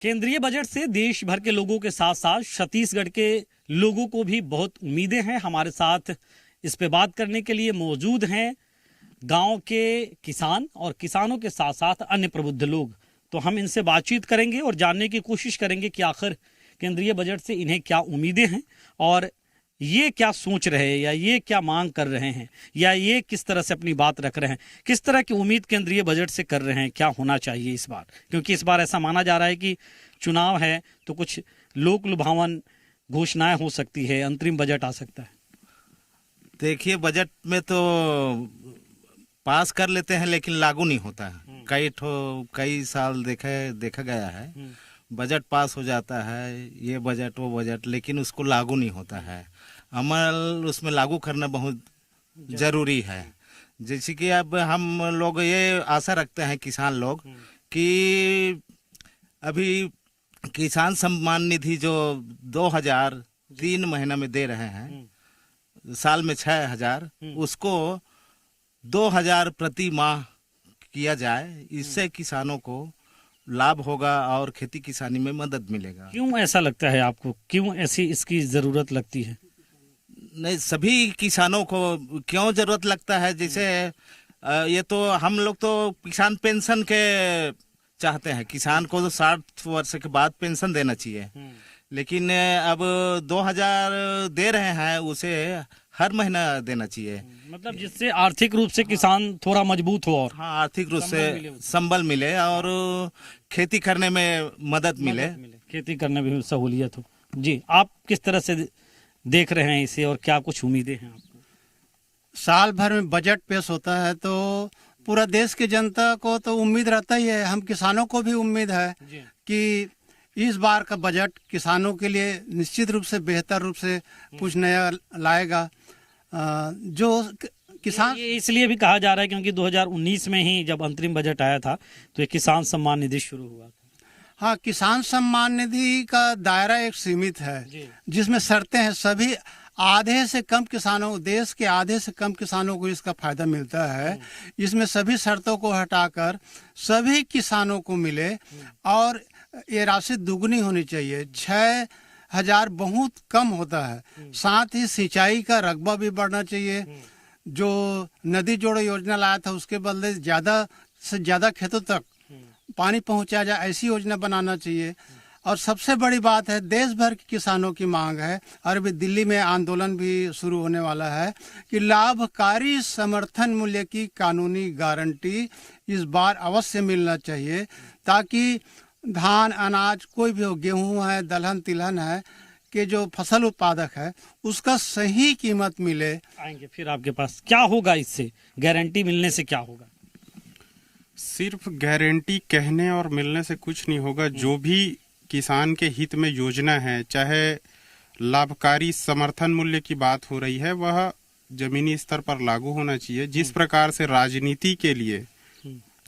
केंद्रीय बजट से देश भर के लोगों के साथ साथ छत्तीसगढ़ के लोगों को भी बहुत उम्मीदें हैं। हमारे साथ इस पे बात करने के लिए मौजूद हैं गांव के किसान और किसानों के साथ साथ अन्य प्रबुद्ध लोग। तो हम इनसे बातचीत करेंगे और जानने की कोशिश करेंगे कि आखिर केंद्रीय बजट से इन्हें क्या उम्मीदें हैं और ये क्या सोच रहे हैं या ये क्या मांग कर रहे हैं या ये किस तरह से अपनी बात रख रहे हैं, किस तरह की उम्मीद केंद्रीय बजट से कर रहे हैं, क्या होना चाहिए इस बार। क्योंकि इस बार ऐसा माना जा रहा है कि चुनाव है तो कुछ लोक लुभावन घोषणाएं हो सकती है, अंतरिम बजट आ सकता है। देखिए, बजट में तो पास कर लेते हैं लेकिन लागू नहीं होता है। कई साल देखा गया है, बजट पास हो जाता है, ये बजट वो बजट, लेकिन उसको लागू नहीं होता है। अमल उसमें लागू करना बहुत जरूरी है। जैसे कि अब हम लोग ये आशा रखते हैं किसान लोग कि अभी किसान सम्मान निधि जो 2000 3 महीना में दे रहे हैं, साल में 6000, उसको 2000 प्रति माह किया जाए। इससे किसानों को लाभ होगा और खेती किसानी में मदद मिलेगा। क्यों ऐसा लगता है आपको, क्यों ऐसी इसकी जरूरत लगती है? नहीं, सभी किसानों को क्यों जरूरत लगता है? जैसे ये तो हम लोग तो किसान पेंशन के चाहते हैं, किसान को तो 60 वर्ष के बाद पेंशन देना चाहिए, लेकिन अब 2000 दे रहे हैं, उसे हर महीना देना चाहिए। मतलब जिससे आर्थिक रूप से किसान थोड़ा मजबूत हो और हाँ, आर्थिक रूप से संबल मिले और खेती करने में मदद मिले, खेती करने में सहूलियत हो। जी, आप किस तरह से देख रहे हैं इसे और क्या कुछ उम्मीदें हैं आपको? साल भर में बजट पेश होता है तो पूरा देश की जनता को तो उम्मीद रहता ही है, हम किसानों को भी उम्मीद है कि इस बार का बजट किसानों के लिए निश्चित रूप से बेहतर रूप से कुछ नया लाएगा। जो किसान, ये इसलिए भी कहा जा रहा है क्योंकि 2019 में ही जब अंतरिम बजट आया था तो ये किसान सम्मान निधि शुरू हुआ था। हाँ, किसान सम्मान निधि का दायरा एक सीमित है जिसमें शर्तें हैं। सभी आधे से कम किसानों, देश के आधे से कम किसानों को इसका फायदा मिलता है। इसमें सभी शर्तों को हटाकर सभी किसानों को मिले और ये राशि दुगनी होनी चाहिए। 6000 बहुत कम होता है। साथ ही सिंचाई का रकबा भी बढ़ना चाहिए। जो नदी जोड़ो योजना लाया था उसके बदले ज्यादा से ज्यादा खेतों तक पानी पहुंचाया जाए, ऐसी योजना बनाना चाहिए। और सबसे बड़ी बात है, देश भर के किसानों की मांग है और अभी दिल्ली में आंदोलन भी शुरू होने वाला है कि लाभकारी समर्थन मूल्य की कानूनी गारंटी इस बार अवश्य मिलना चाहिए, ताकि धान, अनाज, कोई भी हो, गेहूं है, दलहन तिलहन है, कि जो फसल उत्पादक है उसका सही कीमत मिले। आएंगे फिर आपके पास, क्या होगा इससे, गारंटी मिलने से क्या होगा? सिर्फ गारंटी कहने और मिलने से कुछ नहीं होगा। जो भी किसान के हित में योजना है, चाहे लाभकारी समर्थन मूल्य की बात हो रही है, वह जमीनी स्तर पर लागू होना चाहिए। जिस प्रकार से राजनीति के लिए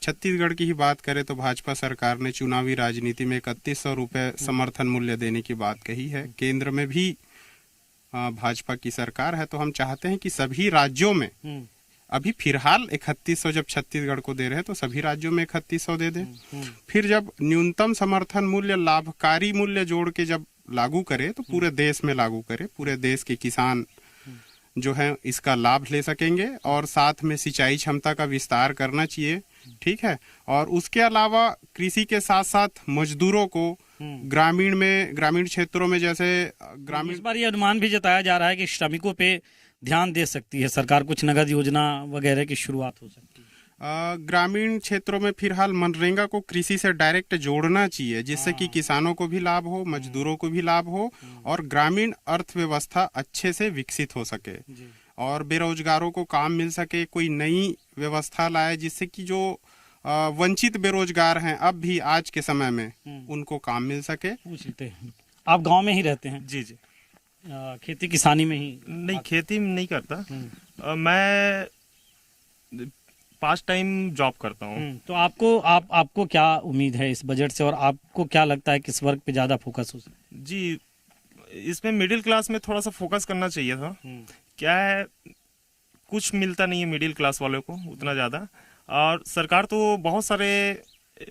छत्तीसगढ़ की ही बात करें तो भाजपा सरकार ने चुनावी राजनीति में 3100 रुपए समर्थन मूल्य देने की बात कही है। केंद्र में भी भाजपा की सरकार है, तो हम चाहते हैं कि सभी राज्यों में, अभी फिलहाल 3100 जब छत्तीसगढ़ को दे रहे हैं तो सभी राज्यों में 3100 दे दें। फिर जब न्यूनतम समर्थन मूल्य लाभकारी मूल्य जोड़ के जब लागू करे तो पूरे देश में लागू करे, पूरे देश के किसान जो है इसका लाभ ले सकेंगे। और साथ में सिंचाई क्षमता का विस्तार करना चाहिए, ठीक है। और उसके अलावा कृषि के साथ साथ मजदूरों को ग्रामीण क्षेत्रों में, जैसे इस बार ये अनुमान भी जताया जा रहा है कि श्रमिकों पे ध्यान दे सकती है सरकार, कुछ नगद योजना वगैरह की शुरुआत हो सकती है। ग्रामीण क्षेत्रों में फिलहाल मनरेगा को कृषि से डायरेक्ट जोड़ना चाहिए, जिससे कि किसानों को भी लाभ हो, मजदूरों को भी लाभ हो और ग्रामीण अर्थव्यवस्था अच्छे से विकसित हो सके और बेरोजगारों को काम मिल सके। कोई नई व्यवस्था लाए जिससे कि जो वंचित बेरोजगार हैं अब भी आज के समय में उनको काम मिल सके। आप गांव में ही रहते हैं? जी जी। खेती किसानी में ही? नहीं, खेती नहीं करता। मैं पास टाइम जॉब करता हूँ। तो आपको क्या उम्मीद है इस बजट से और आपको क्या लगता है किस वर्ग पे ज्यादा फोकस हो सकता है? जी, इसमें मिडिल क्लास में थोड़ा सा फोकस करना चाहिए था। क्या है, कुछ मिलता नहीं है मिडिल क्लास वालों को उतना ज़्यादा। और सरकार तो बहुत सारे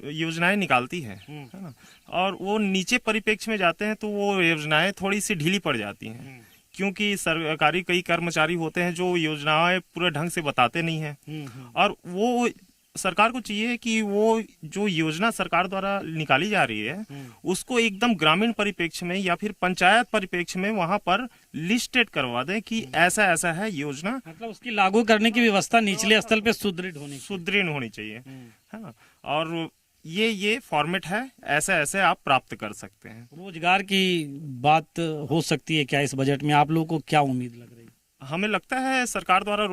योजनाएं निकालती है ना, और वो नीचे परिप्रेक्ष्य में जाते हैं तो वो योजनाएं थोड़ी सी ढीली पड़ जाती हैं, क्योंकि सरकारी कई कर्मचारी होते हैं जो योजनाएं पूरे ढंग से बताते नहीं हैं। और वो सरकार को चाहिए कि वो जो योजना सरकार द्वारा निकाली जा रही है उसको एकदम ग्रामीण परिप्रेक्ष्य में या फिर पंचायत परिप्रेक्ष्य में वहां पर लिस्टेड करवा दें कि ऐसा ऐसा है योजना, मतलब उसकी लागू करने की व्यवस्था निचले स्तर पे सुदृढ़ होनी चाहिए, है ना। और ये फॉर्मेट है, ऐसे ऐसे आप प्राप्त कर सकते हैं। रोजगार की बात हो सकती है क्या इस बजट में? आप लोगों को क्या उम्मीद लग रही है? हमें लगता है सरकार द्वारा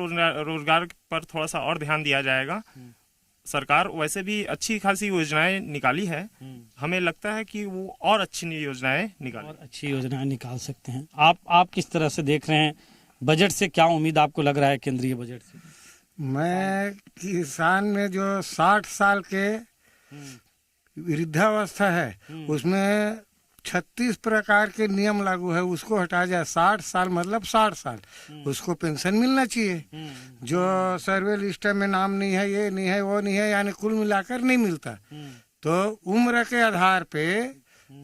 रोजगार पर थोड़ा सा और ध्यान दिया जाएगा। सरकार वैसे भी अच्छी खासी योजनाएं निकाली है, हमें लगता है कि वो और अच्छी योजनाएं निकाल सकते हैं। आप किस तरह से देख रहे हैं बजट से? क्या उम्मीद आपको लग रहा है केंद्रीय बजट से? मैं किसान में जो 60 साल के वृद्धावस्था है उसमें 36 प्रकार के नियम लागू है, उसको हटा जाए। 60 साल मतलब 60 साल उसको पेंशन मिलना चाहिए। जो सर्वे लिस्ट में नाम नहीं है, ये नहीं है, वो नहीं है, यानी कुल मिलाकर नहीं मिलता। तो उम्र के आधार पे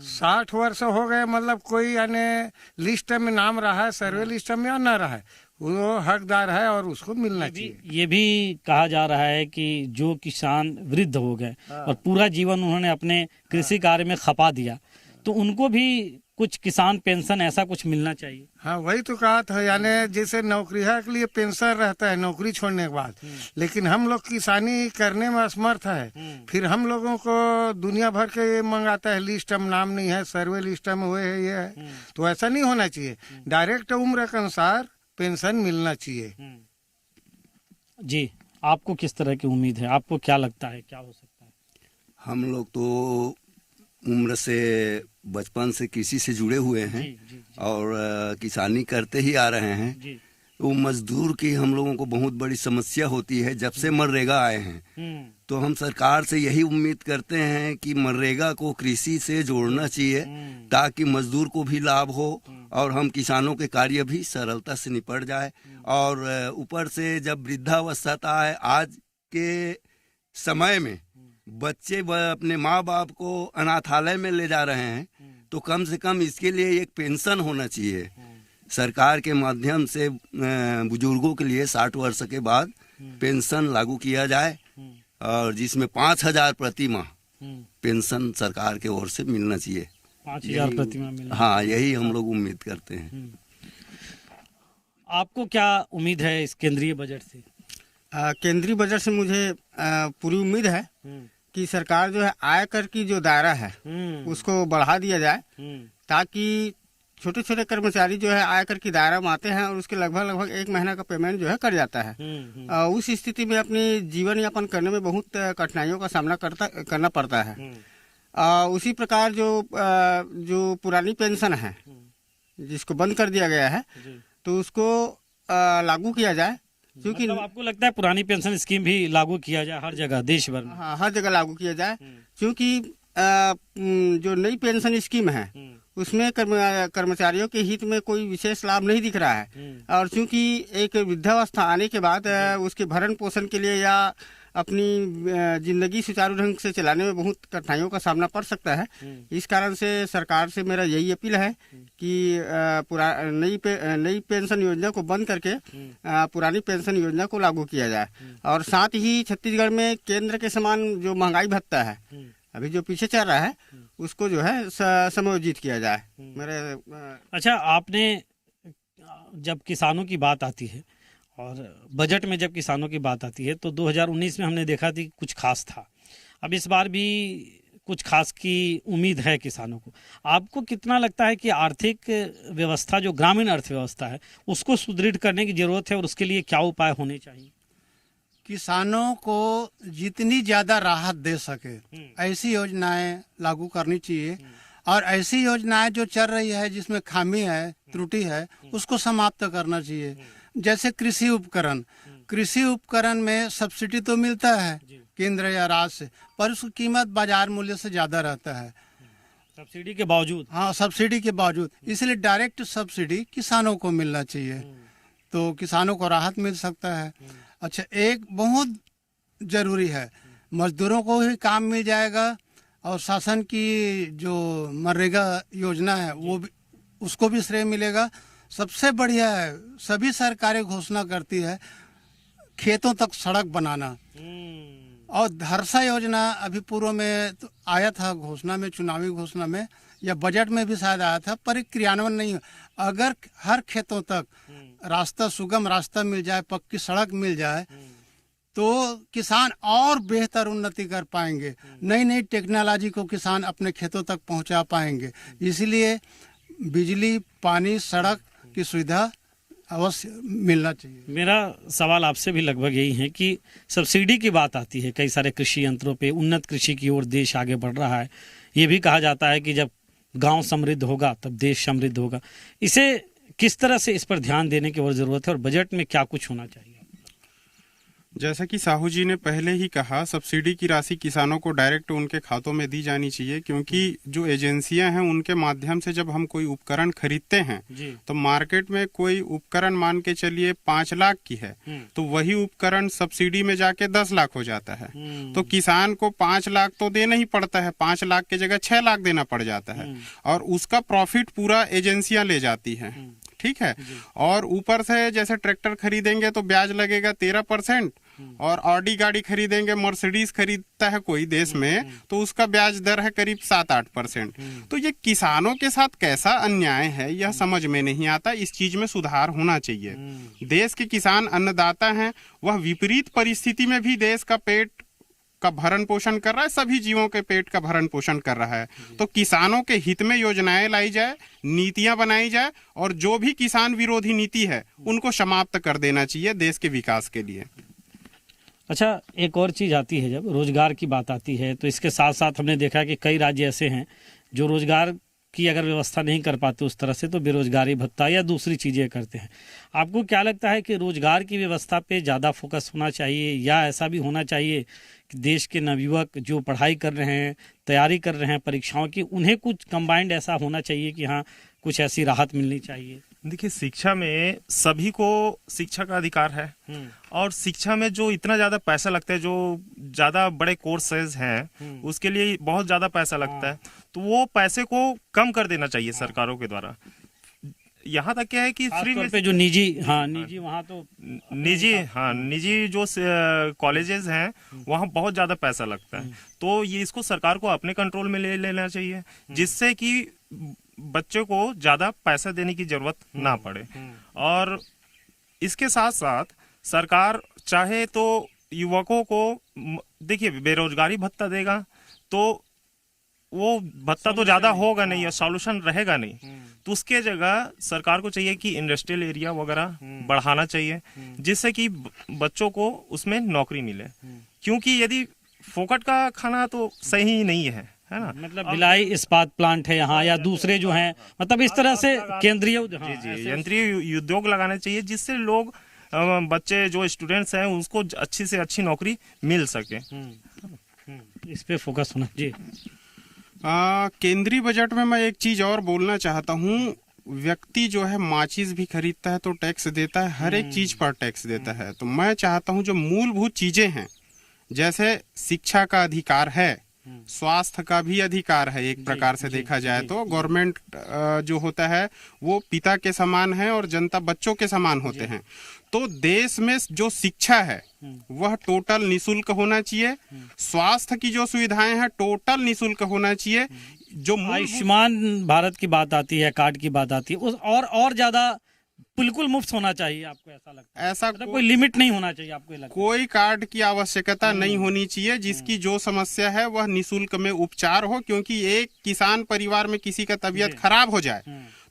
60 वर्ष हो गए मतलब कोई यानी लिस्ट में नाम रहा है, सर्वे लिस्ट में या ना रहा है, वो हकदार है और उसको मिलना चाहिए। ये भी कहा जा रहा है कि जो किसान वृद्ध हो गए और पूरा जीवन उन्होंने अपने कृषि कार्य में खपा दिया, तो उनको भी कुछ किसान पेंशन ऐसा कुछ मिलना चाहिए। हाँ, वही तो कहा था, यानी जैसे नौकरी के लिए पेंशन रहता है नौकरी छोड़ने के बाद, लेकिन हम लोग किसानी करने में असमर्थ है, फिर हम लोगों को दुनिया भर के ये मंगाता है, लिस्ट में नाम नहीं है, सर्वे लिस्ट में हुए है, ये है। तो ऐसा नहीं होना चाहिए, डायरेक्ट उम्र के अनुसार पेंशन मिलना चाहिए। जी, आपको किस तरह की उम्मीद है? आपको क्या लगता है क्या हो सकता है? हम लोग तो उम्र से बचपन से कृषि से जुड़े हुए हैं। जी। और किसानी करते ही आ रहे हैं। जी। तो मजदूर की हम लोगों को बहुत बड़ी समस्या होती है जब से मनरेगा आए हैं। तो हम सरकार से यही उम्मीद करते हैं कि मनरेगा को कृषि से जोड़ना चाहिए ताकि मजदूर को भी लाभ हो और हम किसानों के कार्य भी सरलता से निपट जाए। और ऊपर से जब वृद्धावस्था है, आज के समय में बच्चे अपने माँ बाप को अनाथालय में ले जा रहे हैं, तो कम से कम इसके लिए एक पेंशन होना चाहिए सरकार के माध्यम से। बुजुर्गों के लिए 60 वर्ष के बाद पेंशन लागू किया जाए और जिसमें 5,000 प्रति माह पेंशन सरकार के ओर से मिलना चाहिए। 5,000 प्रति माह मिलना। हाँ, यही हम लोग उम्मीद करते हैं। आपको क्या उम्मीद है इस केंद्रीय बजट से? केंद्रीय बजट से मुझे पूरी उम्मीद है कि सरकार जो है आयकर की जो दायरा है उसको बढ़ा दिया जाए, ताकि छोटे छोटे कर्मचारी जो है आयकर की दायरा में आते हैं और उसके लगभग 1 महीना का पेमेंट जो है कर जाता है। उस स्थिति में अपनी जीवन यापन करने में बहुत कठिनाइयों का सामना करना पड़ता है। उसी प्रकार जो पुरानी पेंशन है जिसको बंद कर दिया गया है, तो उसको लागू किया जाए। क्योंकि मतलब आपको लगता है पुरानी पेंशन स्कीम भी लागू किया जाए हर जगह, देश भर में? हाँ, हर जगह लागू किया जाए, क्योंकि जो नई पेंशन स्कीम है उसमें कर्मचारियों के हित में कोई विशेष लाभ नहीं दिख रहा है। और चूंकि एक वृद्धावस्था आने के बाद उसके भरण पोषण के लिए या अपनी जिंदगी सुचारू ढंग से चलाने में बहुत कठिनाइयों का सामना पड़ सकता है। इस कारण से सरकार से मेरा यही अपील है कि नई पेंशन योजना को बंद करके पुरानी पेंशन योजना को लागू किया जाए। और साथ ही छत्तीसगढ़ में केंद्र के समान जो महंगाई भत्ता है अभी जो पीछे चल रहा है उसको जो है समायोजित किया जाए। अच्छा, आपने जब किसानों की बात आती है और बजट में जब किसानों की बात आती है तो 2019 में हमने देखा थी कुछ खास था, अब इस बार भी कुछ खास की उम्मीद है किसानों को। आपको कितना लगता है कि आर्थिक व्यवस्था जो ग्रामीण अर्थव्यवस्था है उसको सुदृढ़ करने की जरूरत है और उसके लिए क्या उपाय होने चाहिए? किसानों को जितनी ज्यादा राहत दे सके ऐसी योजनाएं लागू करनी चाहिए, और ऐसी योजनाएं जो चल रही है जिसमें खामी है, त्रुटि है, उसको समाप्त करना चाहिए। जैसे कृषि उपकरण में सब्सिडी तो मिलता है केंद्र या राज्य से, पर उसकी कीमत बाजार मूल्य से ज्यादा रहता है सब्सिडी के बावजूद। हाँ, सब्सिडी के बावजूद, इसलिए डायरेक्ट सब्सिडी किसानों को मिलना चाहिए, तो किसानों को राहत मिल सकता है। अच्छा, एक बहुत जरूरी है, मजदूरों को भी काम मिल जाएगा और शासन की जो मनरेगा योजना है वो भी, उसको भी श्रेय मिलेगा। सबसे बढ़िया है, सभी सरकारें घोषणा करती है खेतों तक सड़क बनाना, और धरसा योजना अभी पूर्व में तो आया था घोषणा में, चुनावी घोषणा में या बजट में भी शायद आया था, पर क्रियान्वयन नहीं। अगर हर खेतों तक रास्ता, सुगम रास्ता मिल जाए, पक्की सड़क मिल जाए, तो किसान और बेहतर उन्नति कर पाएंगे, नई नई टेक्नोलॉजी को किसान अपने खेतों तक पहुंचा पाएंगे। इसलिए बिजली, पानी, सड़क की सुविधा अवश्य मिलना चाहिए। मेरा सवाल आपसे भी लगभग यही है कि सब्सिडी की बात आती है कई सारे कृषि यंत्रों पे, उन्नत कृषि की ओर देश आगे बढ़ रहा है। ये भी कहा जाता है कि जब गांव समृद्ध होगा तब देश समृद्ध होगा। इसे किस तरह से इस पर ध्यान देने की और जरूरत है और बजट में क्या कुछ होना चाहिए? जैसा कि साहू जी ने पहले ही कहा, सब्सिडी की राशि किसानों को डायरेक्ट उनके खातों में दी जानी चाहिए, क्योंकि जो एजेंसियां हैं उनके माध्यम से जब हम कोई उपकरण खरीदते हैं तो मार्केट में कोई उपकरण मान के चलिए 5 लाख की है, तो वही उपकरण सब्सिडी में जाके 10 लाख हो जाता है। तो किसान को 5 लाख तो देना ही पड़ता है, 5 लाख की जगह 6 लाख देना पड़ जाता है, और उसका प्रॉफिट पूरा एजेंसियां ले जाती है। ठीक है। और ऊपर से जैसे ट्रैक्टर खरीदेंगे तो ब्याज लगेगा 13%, और ऑडी गाड़ी खरीदेंगे, मर्सिडीज खरीदता है कोई देश में, तो उसका ब्याज दर है करीब 7-8%। तो ये किसानों के साथ कैसा अन्याय है, यह समझ में नहीं आता। इस चीज में सुधार होना चाहिए। देश के किसान अन्नदाता हैं, वह विपरीत परिस्थिति में भी देश का पेट का भरण पोषण कर रहा है, सभी जीवों के पेट का भरण पोषण कर रहा है। तो किसानों के हित में योजनाएं लाई जाए, नीतियां बनाई जाए, और जो भी किसान विरोधी नीति है उनको समाप्त कर देना चाहिए देश के विकास के लिए। अच्छा, एक और चीज़ आती है, जब रोजगार की बात आती है तो इसके साथ साथ हमने देखा कि कई राज्य ऐसे हैं जो रोजगार की अगर व्यवस्था नहीं कर पाते उस तरह से, तो बेरोजगारी भत्ता या दूसरी चीज़ें करते हैं। आपको क्या लगता है कि रोजगार की व्यवस्था पे ज़्यादा फोकस होना चाहिए, या ऐसा भी होना चाहिए कि देश के नवयुवक जो पढ़ाई कर रहे हैं, तैयारी कर रहे हैं परीक्षाओं की, उन्हें कुछ कंबाइंड ऐसा होना चाहिए कि हाँ कुछ ऐसी राहत मिलनी चाहिए? देखिए, शिक्षा में सभी को शिक्षा का अधिकार है, और शिक्षा में जो इतना ज्यादा पैसा लगता है, जो ज्यादा बड़े कोर्सेज हैं उसके लिए बहुत ज्यादा पैसा लगता है, तो वो पैसे को कम कर देना चाहिए सरकारों के द्वारा। यहाँ तक क्या है कि फ्री में पे जो निजी वहाँ तो निजी जो कॉलेजेस हैं वहाँ बहुत ज्यादा पैसा लगता है। तो ये इसको सरकार को अपने कंट्रोल में ले लेना चाहिए, जिससे कि बच्चों को ज्यादा पैसा देने की जरूरत ना पड़े। और इसके साथ साथ सरकार चाहे तो युवकों को, देखिए, बेरोजगारी भत्ता देगा तो वो भत्ता तो ज्यादा होगा नहीं और सॉल्यूशन रहेगा नहीं, तो उसके जगह सरकार को चाहिए कि इंडस्ट्रियल एरिया वगैरह बढ़ाना चाहिए, जिससे कि बच्चों को उसमें नौकरी मिले। क्योंकि यदि फोकट का खाना तो सही नहीं है ना, मतलब भिलाई इस्पात प्लांट है यहाँ, या दूसरे जो हैं, मतलब इस तरह से केंद्रीय यंत्रीय उद्योग लगाने चाहिए, जिससे लोग, बच्चे जो स्टूडेंट्स हैं उसको अच्छी से अच्छी नौकरी मिल सके। इस पे फोकस होना जी। केंद्रीय बजट में मैं एक चीज और बोलना चाहता हूँ। व्यक्ति जो है माचिस भी खरीदता है तो टैक्स देता है, हर एक चीज पर टैक्स देता है। तो मैं चाहता हूँ जो मूलभूत चीजें हैं, जैसे शिक्षा का अधिकार है, स्वास्थ्य का भी अधिकार है, एक प्रकार से देखा जाए तो गवर्नमेंट जो होता है वो पिता के समान है और जनता बच्चों के समान होते हैं। तो देश में जो शिक्षा है वह टोटल निशुल्क होना चाहिए, स्वास्थ्य की जो सुविधाएं हैं टोटल निशुल्क होना चाहिए। जो आयुष्मान भारत की बात आती है, कार्ड की बात आती है, उस और ज्यादा बिल्कुल मुफ्त होना चाहिए, आपको ऐसा लगता है? ऐसा मतलब कोई लिमिट नहीं होना चाहिए आपको लगता है? कोई कार्ड की आवश्यकता नहीं होनी चाहिए, जिसकी जो समस्या है वह निशुल्क में उपचार हो। क्योंकि एक किसान परिवार में किसी का तबीयत खराब हो जाए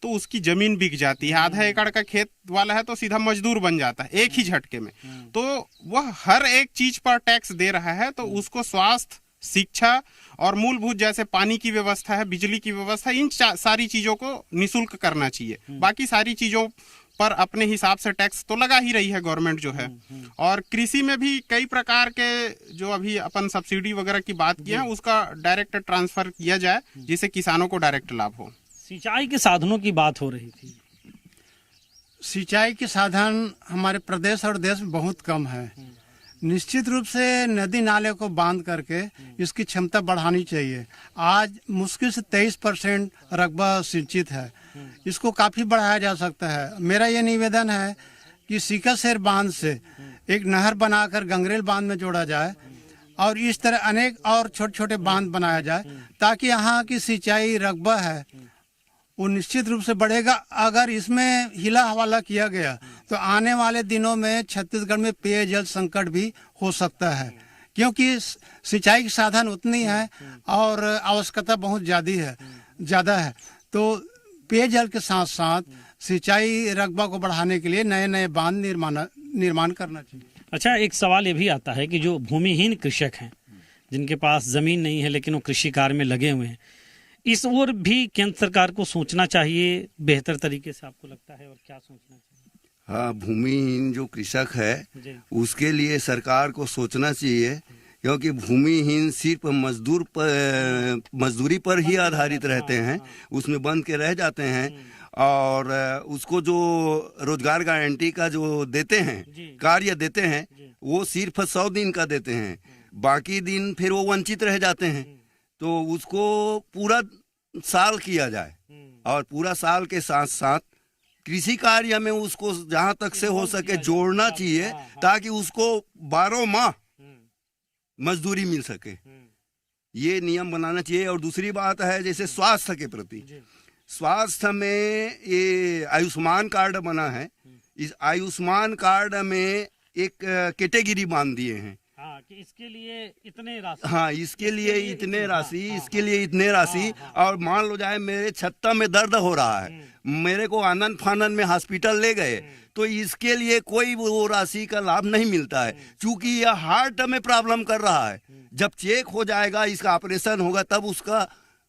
तो उसकी जमीन बिक जाती है, आधा एकड़ का खेत वाला है तो सीधा मजदूर बन जाता है एक ही झटके में। तो वह हर एक चीज पर टैक्स दे रहा है, तो उसको स्वास्थ्य, शिक्षा और मूलभूत जैसे पानी की व्यवस्था है, बिजली की व्यवस्था, इन सारी चीजों को निशुल्क करना चाहिए। बाकी सारी चीजों पर अपने हिसाब से टैक्स तो लगा ही रही है गवर्नमेंट जो है। और कृषि में भी कई प्रकार के जो अभी अपन सब्सिडी वगैरह की बात की है उसका डायरेक्ट ट्रांसफर किया जाए, जिससे किसानों को डायरेक्ट लाभ हो। सिंचाई के साधनों की बात हो रही थी। सिंचाई के साधन हमारे प्रदेश और देश में बहुत कम है, निश्चित रूप से नदी नाले को बांध करके इसकी क्षमता बढ़ानी चाहिए। आज मुश्किल से 23% रकबा सिंचित है, इसको काफी बढ़ाया जा सकता है। मेरा ये निवेदन है कि सीकासेर बांध से एक नहर बनाकर गंगरेल बांध में जोड़ा जाए और इस तरह अनेक और छोटे छोटे बांध बनाया जाए, ताकि यहाँ की सिंचाई रकबा है वो निश्चित रूप से बढ़ेगा। अगर इसमें हिला हवाला किया गया तो आने वाले दिनों में छत्तीसगढ़ में पेयजल संकट भी हो सकता है, क्योंकि सिंचाई के साधन उतनी है और आवश्यकता बहुत ज़्यादा है। तो पेयजल के साथ साथ सिंचाई रकबा को बढ़ाने के लिए नए नए बांध निर्माण करना चाहिए। अच्छा, एक सवाल ये भी आता है कि जो भूमिहीन कृषक हैं, जिनके पास जमीन नहीं है लेकिन वो कृषि कार्य में लगे हुए हैं, इस ओर भी केंद्र सरकार को सोचना चाहिए बेहतर तरीके से, आपको लगता है, और क्या सोचना चाहिए? हाँ, भूमिहीन जो कृषक है उसके लिए सरकार को सोचना चाहिए, क्योंकि भूमिहीन सिर्फ मजदूरी पर ही आधारित रहते हैं, उसमें बंद के रह जाते हैं और उसको जो रोजगार गारंटी का जो देते हैं, कार्य देते हैं, वो सिर्फ 100 दिन का देते हैं, बाकी दिन फिर वो वंचित रह जाते हैं। तो उसको पूरा साल किया जाए और पूरा साल के साथ साथ कृषि कार्य में उसको जहां तक से हो सके जोड़ना चाहिए, ताकि उसको 12 माह मजदूरी मिल सके। ये नियम बनाना चाहिए। और दूसरी बात है, जैसे स्वास्थ्य के प्रति, स्वास्थ्य में ये आयुष्मान कार्ड बना है, इस आयुष्मान कार्ड में एक कैटेगरी बांध दिए हैं कि इसके लिए इतने राशि, हाँ, इसके लिए इतने राशि, इसके लिए इतने राशि। और मान लो जाए मेरे छत्ता में दर्द हो रहा है, मेरे को आनंद फानन में हॉस्पिटल ले गए, तो इसके लिए कोई वो राशि का लाभ नहीं मिलता है, क्योंकि यह हार्ट में प्रॉब्लम कर रहा है। जब चेक हो जाएगा, इसका ऑपरेशन होगा, तब उसका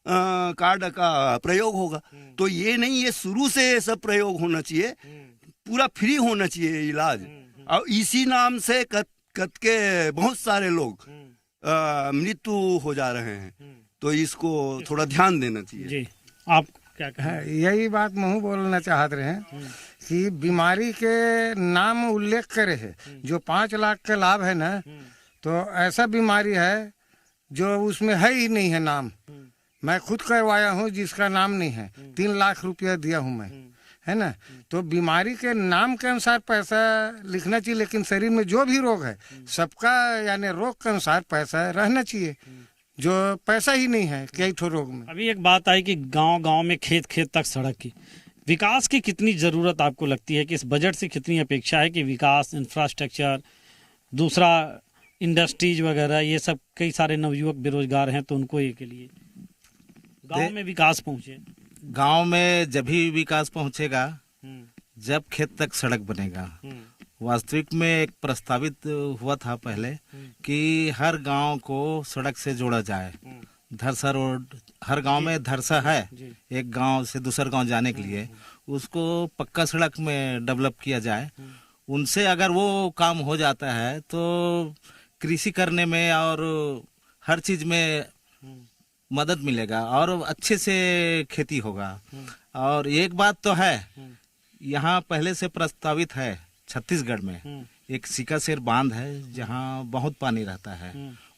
कार्ड का प्रयोग होगा। तो ये नहीं, ये शुरू से ये सब प्रयोग होना चाहिए, पूरा फ्री होना चाहिए इलाज। और इसी नाम से कत के बहुत सारे लोग मृत्यु हो जा रहे हैं, तो इसको थोड़ा ध्यान देना चाहिए। जी, आप क्या कहें? यही बात मैं बोलना चाहते रहे कि बीमारी के नाम उल्लेख करे है, जो 5 लाख का लाभ है ना, तो ऐसा बीमारी है जो उसमें है ही नहीं है नाम। मैं खुद करवाया हूँ जिसका नाम नहीं है, 3 लाख रुपया दिया हूँ मैं, है ना। तो बीमारी के नाम के अनुसार पैसा लिखना चाहिए, लेकिन शरीर में जो भी रोग है सबका यानी रोग के अनुसार पैसा रहना चाहिए, जो पैसा ही नहीं है कई ठो रोग में। अभी एक बात आई कि गांव-गांव में खेत खेत तक सड़क की विकास की कितनी जरूरत आपको लगती है, कि इस बजट से कितनी अपेक्षा है कि विकास, इंफ्रास्ट्रक्चर, दूसरा इंडस्ट्रीज वगैरह, ये सब कई सारे नवयुवक बेरोजगार हैं, तो उनको ये के लिए गांव में विकास पहुंचे। गांव में जब भी विकास पहुंचेगा जब खेत तक सड़क बनेगा। वास्तविक में एक प्रस्तावित हुआ था पहले कि हर गांव को सड़क से जोड़ा जाए। धरसा रोड हर गांव में धरसा है, एक गांव से दूसरे गांव जाने के लिए, उसको पक्का सड़क में डेवलप किया जाए। उनसे अगर वो काम हो जाता है तो कृषि करने में और हर चीज में मदद मिलेगा और अच्छे से खेती होगा। और एक बात तो है, यहाँ पहले से प्रस्तावित है छत्तीसगढ़ में एक सीकासेर बांध है, जहाँ बहुत पानी रहता है,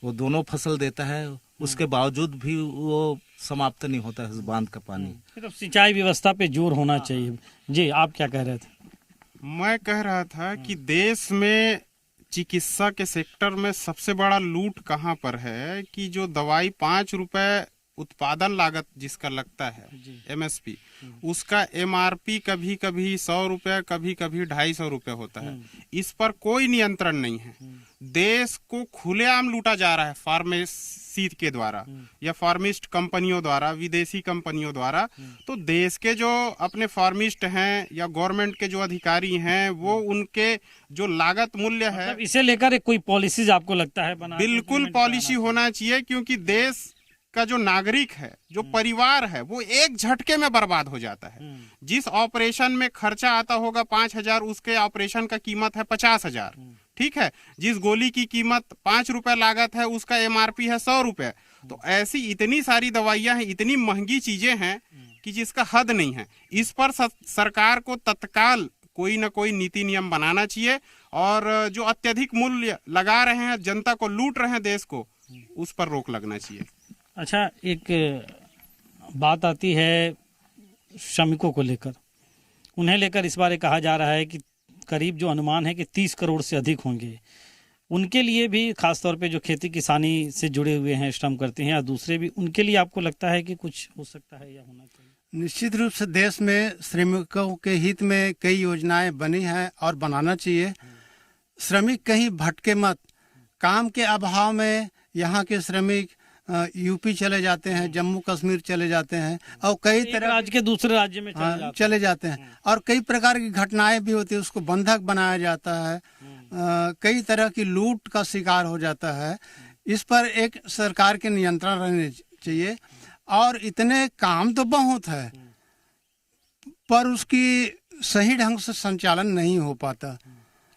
वो दोनों फसल देता है, उसके बावजूद भी वो समाप्त नहीं होता है उस बांध का पानी। तो सिंचाई व्यवस्था पे जोर होना चाहिए। जी, आप क्या कह रहे थे? मैं कह रहा था कि देश में चिकित्सा के सेक्टर में सबसे बड़ा लूट कहाँ पर है कि जो दवाई 5 रुपए उत्पादन लागत जिसका लगता है MSP, उसका MRP कभी कभी 100 रुपये, कभी कभी 250 रुपये होता है। इस पर कोई नियंत्रण नहीं है। देश को खुलेआम लूटा जा रहा है फार्मेसी के द्वारा या फार्मिस्ट कंपनियों द्वारा, विदेशी कंपनियों द्वारा। तो देश के जो अपने फार्मिस्ट हैं या गवर्नमेंट के जो अधिकारी हैं, वो उनके जो लागत मूल्य है, मतलब इसे लेकर एक कोई पॉलिसीज आपको लगता है बना? बिल्कुल पॉलिसी होना चाहिए, क्योंकि देश का जो नागरिक है, जो परिवार है, वो एक झटके में बर्बाद हो जाता है। जिस ऑपरेशन में खर्चा आता होगा 5,000, उसके ऑपरेशन का कीमत है 50,000। ठीक है, जिस गोली की कीमत 5 रुपए लागत है, उसका MRP है 100 रुपए। तो ऐसी इतनी सारी दवाइयां हैं, इतनी महंगी चीजें हैं कि जिसका हद नहीं है। इस पर सरकार को तत्काल कोई ना कोई नीति नियम बनाना चाहिए और जो अत्यधिक मूल्य लगा रहे हैं, जनता को लूट रहे हैं देश को, उस पर रोक लगना चाहिए। अच्छा, एक बात आती है श्रमिकों को लेकर, उन्हें लेकर इस बार कहा जा रहा है कि करीब जो अनुमान है कि 30 करोड़ से अधिक होंगे। उनके लिए भी, खासतौर पे जो खेती किसानी से जुड़े हुए हैं, श्रम करते हैं, या दूसरे भी, उनके लिए आपको लगता है कि कुछ हो सकता है या होना चाहिए? निश्चित रूप से देश में श्रमिकों के हित में कई योजनाएं बनी हैं और बनाना चाहिए। श्रमिक कहीं भटके मत। काम के अभाव में यहाँ के श्रमिक यूपी चले जाते हैं, जम्मू कश्मीर चले जाते हैं, और कई तरह राज्य के दूसरे राज्य में चले जाते हैं, और कई प्रकार की घटनाएं भी होती है। उसको बंधक बनाया जाता है, कई तरह की लूट का शिकार हो जाता है। इस पर एक सरकार के नियंत्रण रहने चाहिए। और इतने काम तो बहुत है, पर उसकी सही ढंग से संचालन नहीं हो पाता।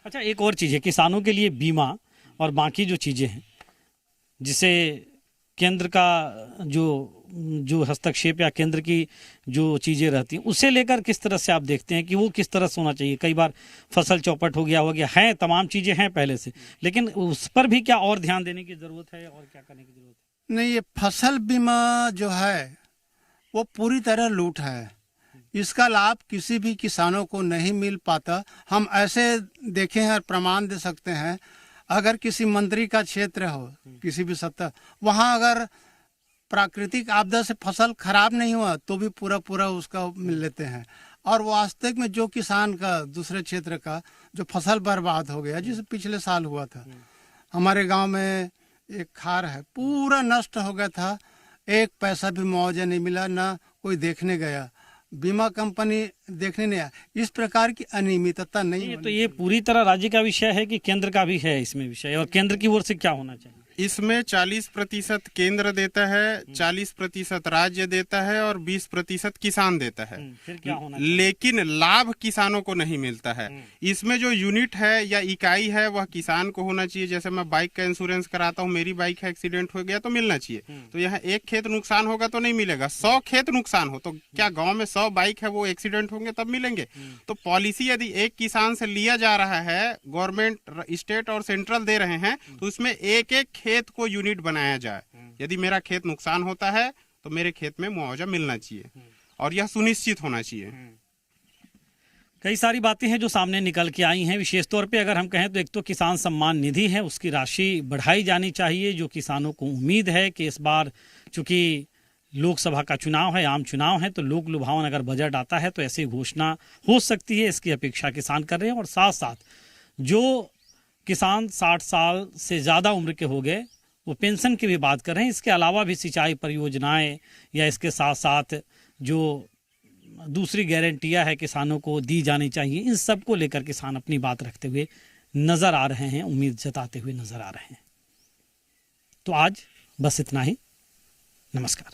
अच्छा, एक और चीज़ है, किसानों के लिए बीमा और बाकी जो चीज़ें हैं, जिसे केंद्र का जो हस्तक्षेप या केंद्र की जो चीज़ें रहती हैं, उसे लेकर किस तरह से आप देखते हैं कि वो किस तरह से होना चाहिए? कई बार फसल चौपट हो गया है, तमाम चीज़ें हैं पहले से, लेकिन उस पर भी क्या और ध्यान देने की ज़रूरत है और क्या करने की ज़रूरत है? नहीं, ये फसल बीमा जो है वो पूरी तरह लूट है। इसका लाभ किसी भी किसानों को नहीं मिल पाता। हम ऐसे देखे हैं और प्रमाण दे सकते हैं, अगर किसी मंत्री का क्षेत्र हो, किसी भी सत्ता, वहाँ अगर प्राकृतिक आपदा से फसल खराब नहीं हुआ तो भी पूरा उसका मिल लेते हैं। और वास्तविक में जो किसान का, दूसरे क्षेत्र का जो फसल बर्बाद हो गया, जिसे पिछले साल हुआ था, हमारे गांव में एक खार है, पूरा नष्ट हो गया था, एक पैसा भी मुआवजा नहीं मिला, ना कोई देखने गया, बीमा कंपनी देखने नहीं आया। इस प्रकार की अनियमितता नहीं। तो ये पूरी तरह राज्य का विषय है कि केंद्र का भी है इसमें विषय, और केंद्र की ओर से क्या होना चाहिए? इसमें 40% केंद्र देता है, 40% राज्य देता है और 20% किसान देता है। फिर क्या होना चाहिए? लेकिन लाभ किसानों को नहीं मिलता है। इसमें जो यूनिट है या इकाई है वह किसान को होना चाहिए। जैसे मैं बाइक का इंश्योरेंस कराता हूँ, मेरी बाइक है, एक्सीडेंट हो गया तो मिलना चाहिए। तो यहाँ एक खेत नुकसान होगा तो नहीं मिलेगा, 100 खेत नुकसान हो तो क्या गाँव में 100 बाइक है वो एक्सीडेंट होंगे तब मिलेंगे? तो पॉलिसी यदि एक किसान से लिया जा रहा है, गवर्नमेंट, स्टेट और सेंट्रल दे रहे हैं, तो उसमें एक एक खेत को यूनिट बनाया जाए। यदि मेरा खेत नुकसान होता है तो मेरे खेत में मुआवजा मिलना चाहिए और यह सुनिश्चित होना चाहिए। कई सारी बातें हैं जो सामने निकल के आई हैं। विशेष तौर पे अगर हम कहें तो एक तो किसान सम्मान निधि है, उसकी राशि बढ़ाई जानी चाहिए। जो किसानों को उम्मीद है कि इस बार चूंकि लोकसभा का चुनाव है, आम चुनाव है, तो लोक लुभावन अगर बजट आता है तो ऐसी घोषणा हो सकती है, इसकी अपेक्षा किसान कर रहे हैं। और साथ साथ जो किसान 60 साल से ज़्यादा उम्र के हो गए वो पेंशन की भी बात कर रहे हैं। इसके अलावा भी सिंचाई परियोजनाएं या इसके साथ साथ जो दूसरी गारंटियां है किसानों को दी जानी चाहिए, इन सब को लेकर किसान अपनी बात रखते हुए नजर आ रहे हैं, उम्मीद जताते हुए नजर आ रहे हैं। तो आज बस इतना ही। नमस्कार।